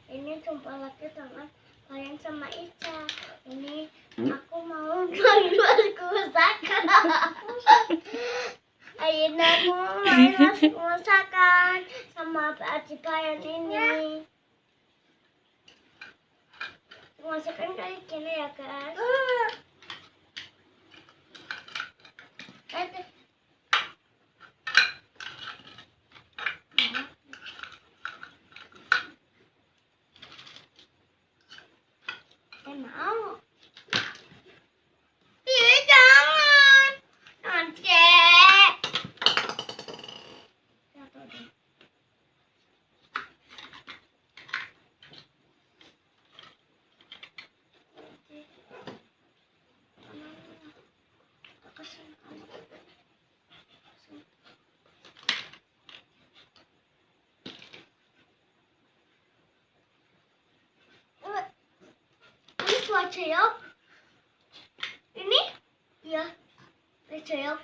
Ini jumpa lagi dengan kalian sama Ica. Ini aku mau main masak-masakan. Akhirnya aku mau main masak-masakan sama adik kalian ini. Masukkan kayak gini ya guys. Mau. Ih, jangan. Nanti. Jatuh deh. Ini ceyok. Ini? Iya. Ini ceyok.